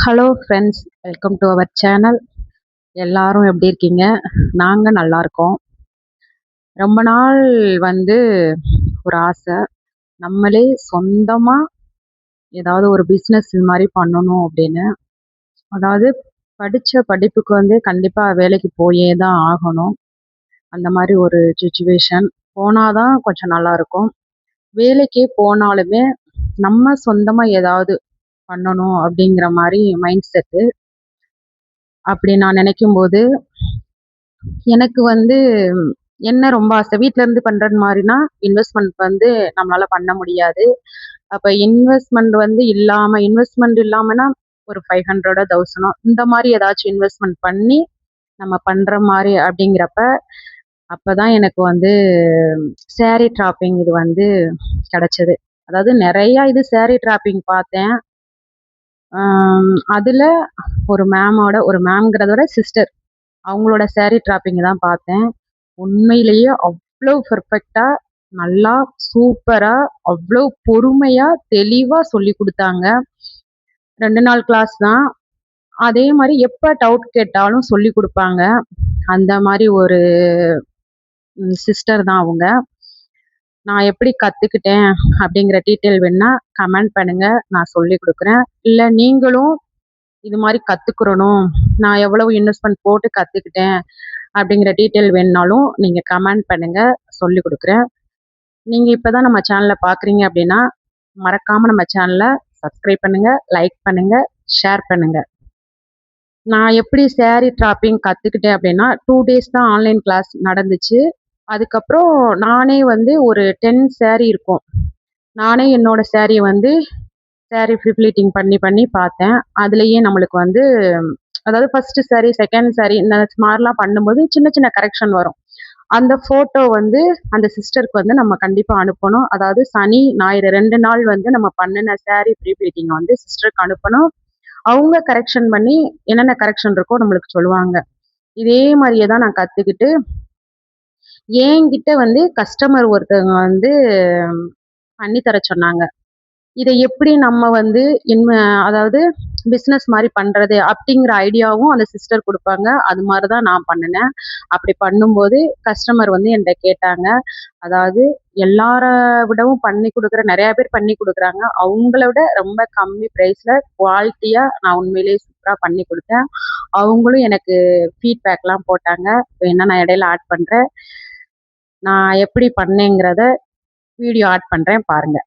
Hello friends, welcome to our channel. எல்லாரும் எப்படி இருக்கீங்க? நாங்கள் நல்லா இருக்கோம். ரொம்ப நாள் வந்து ஒரு ஆசை, நம்மளே சொந்தமாக ஏதாவது ஒரு பிஸ்னஸ் இது மாதிரி பண்ணணும் அப்படின்னு. அதாவது படித்த படிப்புக்கு வந்து கண்டிப்பாக வேலைக்கு போயே தான் ஆகணும். அந்த மாதிரி ஒரு சுச்சுவேஷன் போனால் தான் கொஞ்சம் நல்லா இருக்கும். வேலைக்கே போனாலுமே நம்ம சொந்தமாக ஏதாவது பண்ணணும் அப்படிங்கிற மாதிரி மைண்ட் செட்டு. அப்படி நான் நினைக்கும்போது எனக்கு வந்து என்ன ரொம்ப ஆசை, வீட்ல இருந்து பண்றது மாரினா, இன்வெஸ்ட்மென்ட் வந்து நம்மளால பண்ண முடியாது. அப்ப இன்வெஸ்ட்மென்ட் இல்லாமனா ஒரு 500 1000 இந்த மாரி ஏதாச்சும் இன்வெஸ்ட்மென்ட் பண்ணி நம்ம பண்ற மாரி அப்படிங்கிறப்ப, அப்பதான் எனக்கு வந்து சாரி ட்ராப்பிங் இது வந்து கிடைச்சது. அதாவது நெறைய இது சாரி ட்ராப்பிங் பார்த்தேன். அதுல ஒரு மேம்ங்கிறத விட சிஸ்டர். அவங்களோட சாரி ட்ராப்பிங் தான் பார்த்தேன். உண்மையிலேயே அவ்வளோ பெர்ஃபெக்ட்டா, நல்லா சூப்பரா, அவ்வளோ பொறுமையா, தெளிவா சொல்லிக் குடுத்தாங்க. 2 நாள் கிளாஸ் தான். அதே மாரி எப்ப டவுட் கேட்டாலும் சொல்லிக் குடுப்பாங்க. அந்த மாரி ஒரு சிஸ்டர் தான் அவங்க. நான் எப்படி கத்துக்கிட்டேன் அப்படிங்கிற டீட்டெயில் வேணுனா கமெண்ட் பண்ணுங்க. நான் சொல்லிக் குடுக்குறேன். இல்ல நீங்களும் இது மாரி கத்துக்கிறணும், நான் எவ்வளவு இன்வெஸ்ட்மென்ட் போட்டு கத்துக்கிட்டேன் அப்படிங்கிற டீட்டெயில் வேணுனாலும் நீங்க கமெண்ட் பண்ணுங்க. சொல்லிக் குடுக்குறேன். நீங்க இப்பதான் நம்ம சேனல பார்க்குறீங்க அப்படின்னா, மறக்காம நம்ம சேனல சப்ஸ்கிரைப் பண்ணுங்க, லைக் பண்ணுங்க, ஷேர் பண்ணுங்க. நான் எப்படி சாரி ட்ராப்பிங் கத்துக்கிட்டேன் அப்படின்னா, 2 டேஸ் தான் ஆன்லைன் கிளாஸ் நடந்துச்சு. அதுக்கப்புறம் நானே வந்து ஒரு 10 சாரி இருக்கும். நானே என்னோட சாரிய வந்து சாரி ப்ளீட்டிங் பண்ணி பண்ணி பார்த்தேன். அதுலயே நம்மளுக்கு வந்து அதாவது ஃபர்ஸ்ட் சாரி, செகண்ட் சாரி இந்த மாரிலாம் பண்ணும்போது சின்ன சின்ன கரெக்ஷன் வரும். அந்த ஃபோட்டோ வந்து அந்த சிஸ்டருக்கு வந்து நம்ம கண்டிப்பா அனுப்பணும். அதாவது சனி, ஞாயிறு 2 நாள் வந்து நம்ம பண்ணுன சாரி ப்ளீட்டிங்க வந்து சிஸ்டருக்கு அனுப்பணும். அவங்க கரெக்ஷன் பண்ணி என்னென்ன கரெக்ஷன் இருக்கோ நம்மளுக்கு சொல்லுவாங்க. இதே மாரியே தான் நான் கத்துக்கிட்டு, என்கிட்ட வந்து கஸ்டமர் ஒருத்தவங்க வந்து பண்ணி தர சொன்னாங்க. இத எப்படி நம்ம வந்து இன்வ அதாவது பிசினஸ் மாரி பண்றது அப்படிங்கிற ஐடியாவும் அந்த சிஸ்டர் குடுப்பாங்க. அது மாரி தான் நான் பண்ணுனேன். அப்படி பண்ணும்போது கஸ்டமர் வந்து என்ட்ட கேட்டாங்க. அதாவது எல்லார விடவும் பண்ணி குடுக்குற நெறைய பேர் பண்ணி குடுக்குறாங்க. அவங்கள விட ரொம்ப கம்மி பிரைஸ்ல குவாலிட்டியா நான் உண்மையிலேயே சூப்பரா பண்ணி குடுத்தேன். அவங்களும் எனக்கு ஃபீட்பேக்லாம் போட்டாங்க. வேணா நான் இடையில ஆட் பண்றேன். நான் எப்படி பண்ணேங்கிறத வீடியோ ஆட் பண்றேன் பாருங்க.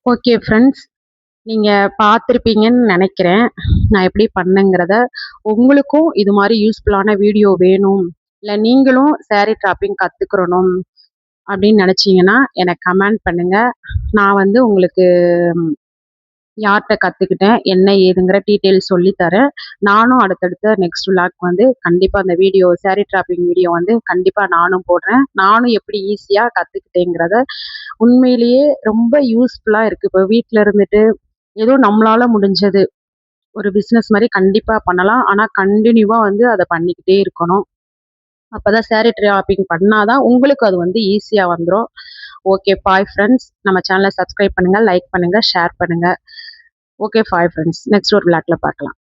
Okay friends. நீங்க பார்த்துருப்பீங்கன்னு நெனைக்கிறேன். நான் எப்படி பண்ணேங்கிறத. உங்களுக்கும் இது மாரி யூஸ்ஃபுல்லான வீடியோ வேணும், இல்ல நீங்களும் சாரி ட்ராப்பிங் கத்துக்கிறணும் அப்படின்னு நெனச்சீங்கன்னா, எனக்கு கமெண்ட் பண்ணுங்க. நான் வந்து உங்களுக்கு யார்ட்ட கத்துக்கிட்டேன், என்ன ஏதுங்கிற டீட்டெயில்ஸ் சொல்லி தரேன். நானும் அடுத்தடுத்த நெக்ஸ்ட் விளாக் வந்து கண்டிப்பா அந்த வீடியோ சாரி ட்ராப்பிங் வீடியோ வந்து கண்டிப்பா நானும் போடுறேன். நானும் எப்படி ஈஸியா கத்துக்கிட்டேங்கிறத. உண்மையிலேயே ரொம்ப யூஸ்ஃபுல்லா இருக்கு. இப்போ வீட்ல இருந்துட்டு ஏதோ நம்மளால முடிஞ்சது ஒரு பிசினஸ் மாரி கண்டிப்பா பண்ணலாம். ஆனா கன்டினியூவா வந்து அத பண்ணிக்கிட்டே இருக்கணும். அப்பதான் சாரி ட்ராப்பிங் பண்ணா தான் உங்களுக்கு அது வந்து ஈஸியா வந்துரும். Okay bye friends. நம்ம சேனல சப்ஸ்கிரைப் பண்ணுங்க, லைக் பண்ணுங்க, ஷேர் பண்ணுங்க. Okay bye friends. நெக்ஸ்ட் ஒரு விளாக்ல பார்க்கலாம்.